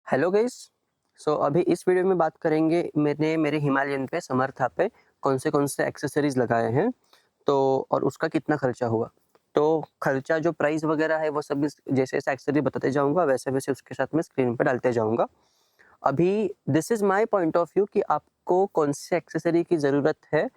Hello guys. अभी इस video में बात करेंगे मैंने मेरे हिमालयन पे समर्था पे कौन से एक्सेसरीज लगाए हैं तो और उसका कितना खर्चा हुआ। तो खर्चा जो प्राइस वगैरह है वो सब जैसे जैसे एक्सेसरी बताते जाऊंगा वैसे वैसे उसके साथ मैं स्क्रीन पे डालते जाऊंगा। अभी this is my point of view कि आपको कौन से एक्सेसरी की ज़रूरत है।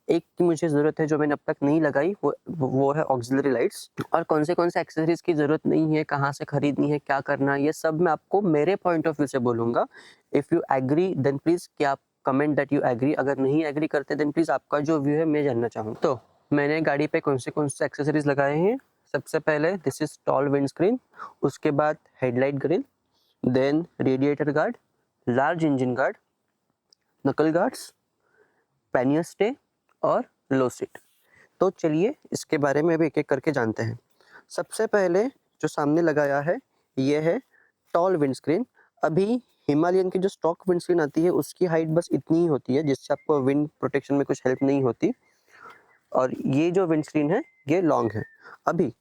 एक की मुझे ज़रूरत है जो मैंने अब तक नहीं लगाई, वो है ऑक्सिलरी लाइट्स। और कौन से एक्सेसरीज़ की ज़रूरत नहीं है, कहाँ से खरीदनी है, क्या करना है, ये सब मैं आपको मेरे पॉइंट ऑफ व्यू से बोलूँगा। If you agree then please कि आप कमेंट दैट यू एग्री, अगर नहीं एग्री करते देन प्लीज़ आपका जो व्यू है मैं जानना चाहूँ। तो मैंने गाड़ी पे कौन से एक्सेसरीज़ लगाए हैं। सबसे पहले दिस इज़ टॉल विंडस्क्रीन, उसके बाद headlight grill, then radiator guard, large engine guard, knuckle guards, pannier stay और लो सीट। तो चलिए इसके बारे में अभी एक-एक करके जानते हैं। सबसे पहले जो सामने लगाया है ये है टॉल विंडस्क्रीन। अभी हिमालयन की जो स्टॉक विंडस्क्रीन आती है उसकी हाइट बस इतनी ही होती है जिससे आपको विंड प्रोटेक्शन में कुछ हेल्प नहीं होती, और ये जो विंडस्क्रीन है ये लॉन्ग है। अभी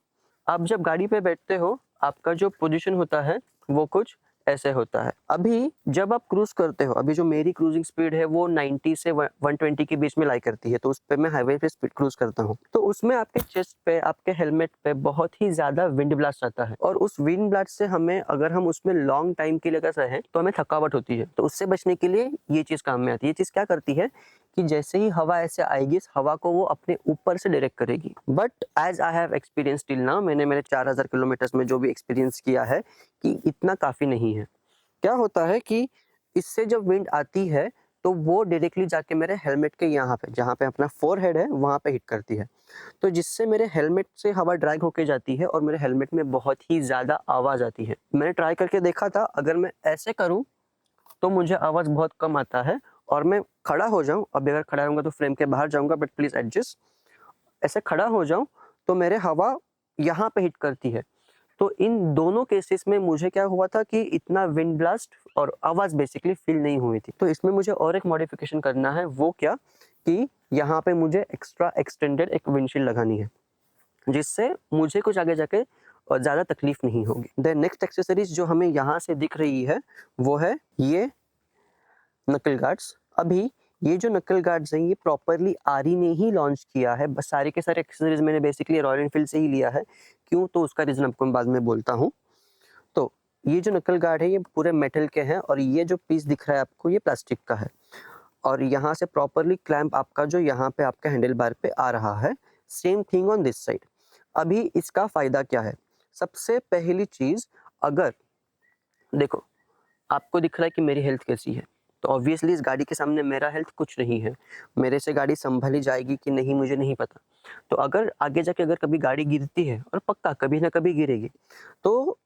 आप जब गाड़ी पे बैठते हो आपका जो पोजीशन होता है वो कुछ ऐसे होता है। अभी जब आप क्रूज करते हो, अभी जो मेरी क्रूजिंग स्पीड है वो 90 से 120 के बीच में लाई करती है, तो उस पे मैं हाईवे पे स्पीड क्रूज करता हूँ। तो उसमें आपके चेस्ट पे, आपके हेलमेट पे बहुत ही ज्यादा विंड ब्लास्ट आता है, और उस विंड ब्लास्ट से हमें, अगर हम उसमें लॉन्ग टाइम के लिए अगर रहें तो हमें थकावट होती है। तो उससे बचने के लिए ये चीज काम में आती है। ये चीज क्या करती है कि जैसे ही हवा ऐसे आएगी इस हवा को वो अपने ऊपर से डायरेक्ट करेगी। But as I have experience till now, मैंने मेरे 4000 किलोमीटर्स में जो भी एक्सपीरियंस किया है कि इतना काफ़ी नहीं है। क्या होता है कि इससे जब विंड आती है तो वो डायरेक्टली जाके मेरे हेलमेट के यहाँ पे, जहाँ पे अपना फोरहेड है वहाँ पे हिट करती है। तो जिससे मेरे हेलमेट से हवा ड्रैग होके जाती है और मेरे हेलमेट में बहुत ही ज़्यादा आवाज़ आती है। मैंने ट्राई करके देखा था, अगर मैं ऐसे करूँ तो मुझे आवाज़ बहुत कम आता है, और मैं खड़ा हो जाऊँ, अभी अगर खड़ा रहूँगा तो फ्रेम के बाहर जाऊँगा, बट प्लीज़ एडजस्ट। ऐसे खड़ा हो जाऊँ तो मेरे हवा यहाँ पे हिट करती है। तो इन दोनों केसेस में मुझे क्या हुआ था कि इतना विंड ब्लास्ट और आवाज़ बेसिकली फ़ील नहीं हुई थी। तो इसमें मुझे और एक मॉडिफ़िकेशन करना है, वो क्या कि यहाँ पे मुझे एक्स्ट्रा एक्सटेंडेड एक विंडशील्ड लगानी है, जिससे मुझे कुछ आगे जाके ज़्यादा तकलीफ़ नहीं होगी। देन नेक्स्ट एक्सेसरीज़ जो हमें यहाँ से दिख रही है वो है ये नकल गार्ड्स। अभी ये जो नकल गार्ड्स हैं ये प्रॉपरली आरई ने ही लॉन्च किया है। बस सारे के सारे एक्सेसरीज मैंने बेसिकली रॉयल एनफील्ड से ही लिया है। क्यों, तो उसका रीज़न आपको मैं बाद में बोलता हूँ। तो ये जो नकल गार्ड है ये पूरे मेटल के हैं, और ये जो पीस दिख रहा है आपको ये प्लास्टिक का है, और यहाँ से प्रॉपरली क्लैंप आपका जो यहाँ पे आपके हैंडल बार पे आ रहा है। Same thing on this side. अभी इसका फ़ायदा क्या है? सबसे पहली चीज़, अगर देखो आपको दिख रहा है कि मेरी हेल्थ कैसी है, तो ऑब्वियसली इस गाड़ी के सामने मेरा हेल्थ कुछ नहीं है। मेरे से गाड़ी सँभली जाएगी कि नहीं मुझे नहीं पता। तो अगर आगे जाके अगर कभी गाड़ी गिरती है, और पक्का कभी ना कभी गिरेगी, तो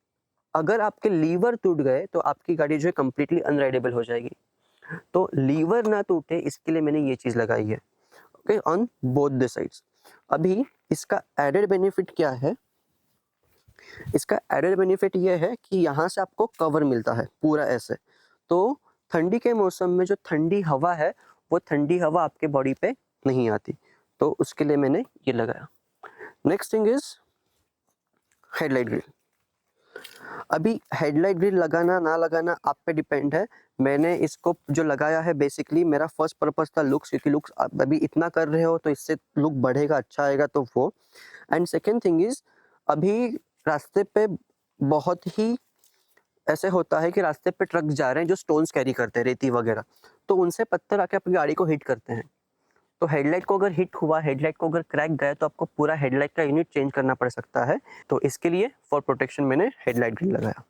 अगर आपके लीवर टूट गए तो आपकी गाड़ी जो है कंप्लीटली अनराइडेबल हो जाएगी। तो लीवर ना टूटे इसके लिए मैंने ये चीज़ लगाई है, okay, on both the sides. अभी इसका एडेड बेनिफिट क्या है? इसका एडेड बेनिफिट ये है कि यहाँ से आपको कवर मिलता है पूरा ऐसे। तो ठंडी के मौसम में जो ठंडी हवा है वो ठंडी हवा आपके बॉडी पे नहीं आती, तो उसके लिए मैंने ये लगाया। Next thing is headlight grill. अभी हेडलाइट ग्रिल लगाना ना लगाना आप पे डिपेंड है। मैंने इसको जो लगाया है बेसिकली मेरा फर्स्ट पर्पस था लुक्स, क्योंकि लुक्स आप अभी इतना कर रहे हो तो इससे लुक बढ़ेगा, अच्छा आएगा, तो वो। एंड सेकेंड थिंग इज, अभी रास्ते पे बहुत ही ऐसे होता है कि रास्ते पे ट्रक जा रहे हैं जो स्टोन्स कैरी करते हैं, रेती वगैरह, तो उनसे पत्थर आके आपकी गाड़ी को हिट करते हैं। तो हेडलाइट को अगर हिट हुआ, हेडलाइट को अगर क्रैक गया, तो आपको पूरा हेडलाइट का यूनिट चेंज करना पड़ सकता है। तो इसके लिए फॉर प्रोटेक्शन मैंने हेडलाइट ग्रिल लगाया।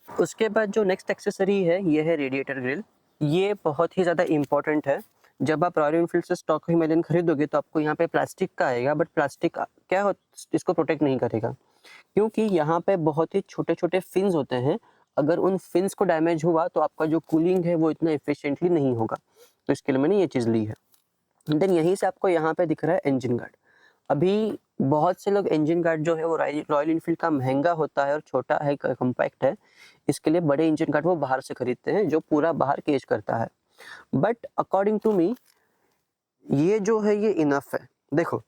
उसके बाद जो नेक्स्ट एक्सेसरी है ये है रेडिएटर ग्रिल। ये बहुत ही ज़्यादा इंपॉर्टेंट है। जब आप रॉयल एनफील्ड से स्टॉक हिमालयन खरीदोगे तो आपको यहाँ पे प्लास्टिक का आएगा, बट प्लास्टिक क्या हो, इसको प्रोटेक्ट नहीं करेगा, क्योंकि यहाँ पे बहुत ही छोटे-छोटे फिन्स होते हैं। अगर उन फिन्स को डैमेज हुआ तो आपका जो कूलिंग है वो इतना एफिशिएंटली नहीं होगा। तो इसके लिए मैंने ये चीज़ ली है। देन यहीं से आपको यहाँ पे दिख रहा है इंजन गार्ड। अभी बहुत से लोग इंजन गार्ड जो है वो रॉयल एनफील्ड का महँगा होता है और छोटा है, कॉम्पैक्ट है। इसके लिए बड़े इंजन गार्ड वो बाहर से खरीदते हैं जो पूरा बाहर कैच करता है। बट अकॉर्डिंग टू मी ये जो है ये इनफ है। देखो,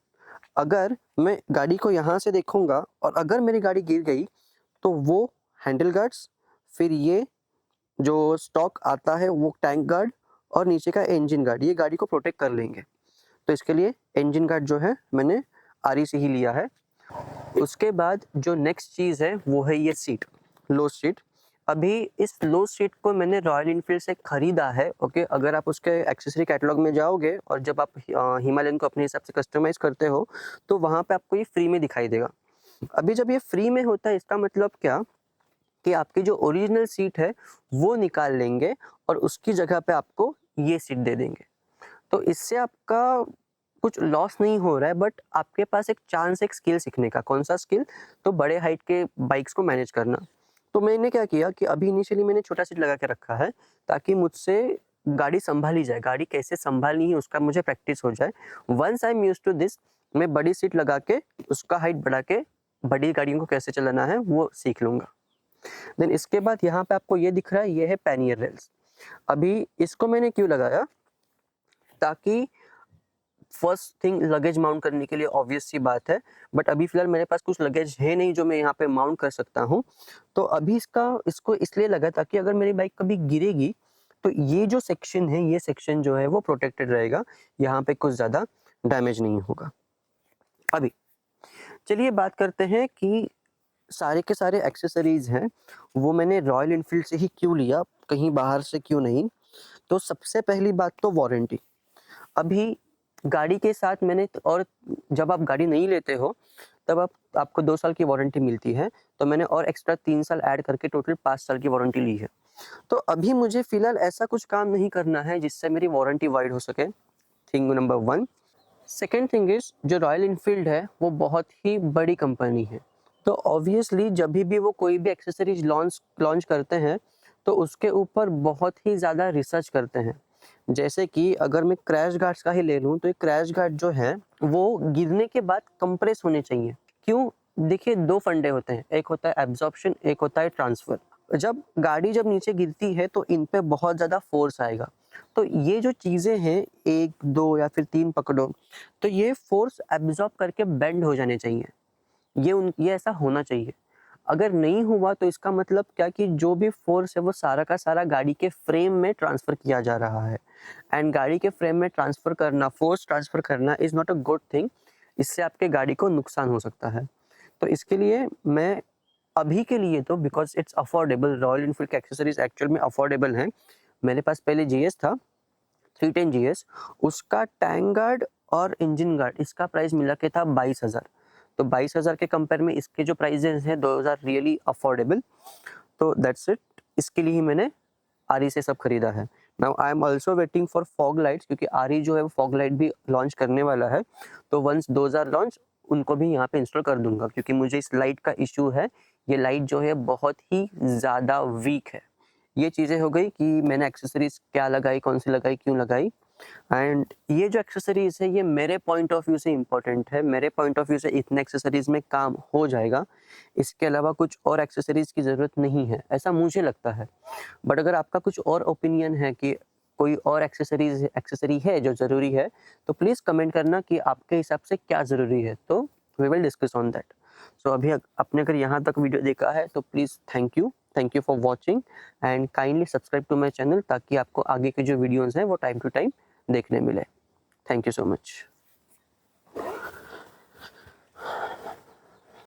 अगर मैं गाड़ी को यहाँ से देखूँगा और अगर मेरी गाड़ी गिर गई तो वो हैंडल गार्ड्स, फिर ये जो स्टॉक आता है वो टैंक गार्ड और नीचे का इंजन गार्ड ये गाड़ी को प्रोटेक्ट कर लेंगे। तो इसके लिए इंजन गार्ड जो है मैंने आरी से ही लिया है। उसके बाद जो नेक्स्ट चीज़ है वो है ये सीट, लो सीट। अभी इस लो सीट को मैंने रॉयल एनफील्ड से खरीदा है। ओके, अगर आप उसके एक्सेसरी कैटलॉग में जाओगे और जब आप हिमालयन को अपने हिसाब से कस्टमाइज़ करते हो तो वहाँ पे आपको ये फ्री में दिखाई देगा। अभी जब ये फ्री में होता है इसका मतलब क्या कि आपकी जो ओरिजिनल सीट है वो निकाल लेंगे और उसकी जगह पे आपको ये सीट दे देंगे। तो इससे आपका कुछ लॉस नहीं हो रहा है, बट आपके पास एक चांस, एक स्किल सीखने का। कौन सा स्किल? तो बड़े हाइट के बाइक्स को मैनेज करना। तो मैंने क्या किया कि अभी इनिशियली मैंने छोटा सीट लगा के रखा है ताकि मुझसे गाड़ी संभाली जाए, गाड़ी कैसे संभालनी है उसका मुझे प्रैक्टिस हो जाए। Once I am used to this, मैं बड़ी सीट लगा के उसका हाइट बढ़ा के बड़ी गाड़ियों को कैसे चलाना है वो सीख लूँगा। देन इसके बाद यहाँ पे आपको ये दिख रहा है, ये है पैनियर रेल्स। अभी इसको मैंने क्यों लगाया? ताकि फर्स्ट थिंग लगेज माउंट करने के लिए ऑब्वियस सी बात है, बट अभी फिलहाल मेरे पास कुछ लगेज है नहीं जो मैं यहाँ पे माउंट कर सकता हूँ। तो अभी इसको इसलिए लगा ताकि अगर मेरी बाइक कभी गिरेगी तो ये जो सेक्शन है, ये सेक्शन जो है वो प्रोटेक्टेड रहेगा, यहाँ पे कुछ ज़्यादा डैमेज नहीं होगा। अभी चलिए बात करते हैं कि सारे के सारे एक्सेसरीज हैं वो मैंने रॉयल एनफील्ड से ही क्यों लिया, कहीं बाहर से क्यों नहीं। तो सबसे पहली बात तो वारंटी। अभी गाड़ी के साथ मैंने और जब आप गाड़ी नहीं लेते हो तब आपको 2 साल की वारंटी मिलती है, तो मैंने और एक्स्ट्रा 3 साल ऐड करके टोटल 5 साल की वारंटी ली है। तो अभी मुझे फ़िलहाल ऐसा कुछ काम नहीं करना है जिससे मेरी वारंटी वाइड हो सके, thing number 1। Second thing is जो रॉयल एनफील्ड है वो बहुत ही बड़ी कंपनी है, तो ऑब्वियसली जब भी वो कोई भी एक्सेसरीज लॉन्च करते हैं तो उसके ऊपर बहुत ही ज़्यादा रिसर्च करते हैं। जैसे कि अगर मैं क्रैश गार्ड्स का ही ले लूँ तो ये क्रैश गार्ड जो है वो गिरने के बाद कंप्रेस होने चाहिए। क्यों? देखिए 2 फंडे होते हैं, एक होता है एब्जॉर्प्शन, एक होता है ट्रांसफ़र। जब गाड़ी जब नीचे गिरती है तो इन पे बहुत ज़्यादा फोर्स आएगा। तो ये जो चीज़ें हैं 1, 2 या फिर 3 पकड़ो, तो ये फोर्स एब्जॉर्ब करके बेंड हो जाने चाहिए। ये ऐसा होना चाहिए। अगर नहीं हुआ तो इसका मतलब क्या कि जो भी फोर्स है वो सारा का सारा गाड़ी के फ्रेम में ट्रांसफ़र किया जा रहा है, एंड गाड़ी के फ्रेम में ट्रांसफ़र करना, फोर्स ट्रांसफ़र करना is not a good thing. इससे आपके गाड़ी को नुकसान हो सकता है। तो इसके लिए मैं अभी के लिए तो because it's affordable, royal Enfield के एक्सेसरीज़ एक्चुअल में अफोर्डेबल हैं। मेरे पास पहले जीएस था, 310 जीएस, उसका टैंक गार्ड और इंजन गार्ड इसका प्राइस मिला के था 22,000। तो 22,000 के कंपेयर में इसके जो प्राइजेस हैं 2,000 रियली अफोर्डेबल। तो दैट्स इट, इसके लिए ही मैंने आरी से सब खरीदा है। Now I am also waiting for fog lights, क्योंकि आरी जो है वो फॉग लाइट भी लॉन्च करने वाला है। तो वंस 2000 लॉन्च उनको भी यहाँ पे इंस्टॉल कर दूंगा, क्योंकि मुझे इस लाइट का इशू है। ये लाइट जो है बहुत ही ज़्यादा वीक है। ये चीज़ें हो गई कि मैंने एक्सेसरीज क्या लगाई, कौन सी लगाई, क्यों लगाई। एंड ये जो एक्सेसरीज है ये मेरे पॉइंट ऑफ व्यू से इम्पोर्टेंट है। मेरे पॉइंट ऑफ व्यू से इतने एक्सेसरीज में काम हो जाएगा, इसके अलावा कुछ और एक्सेसरीज की ज़रूरत नहीं है, ऐसा मुझे लगता है। बट अगर आपका कुछ और ओपिनियन है कि कोई और एक्सेसरी है जो ज़रूरी है, तो प्लीज़ कमेंट करना कि आपके हिसाब से क्या ज़रूरी है, तो we will discuss on that. So अभी आपने अगर यहाँ तक वीडियो देखा है तो please thank you for watching and kindly subscribe to my channel, ताकि आपको आगे के जो वीडियोज़ हैं वो टाइम टू टाइम देखने मिले। Thank you so much.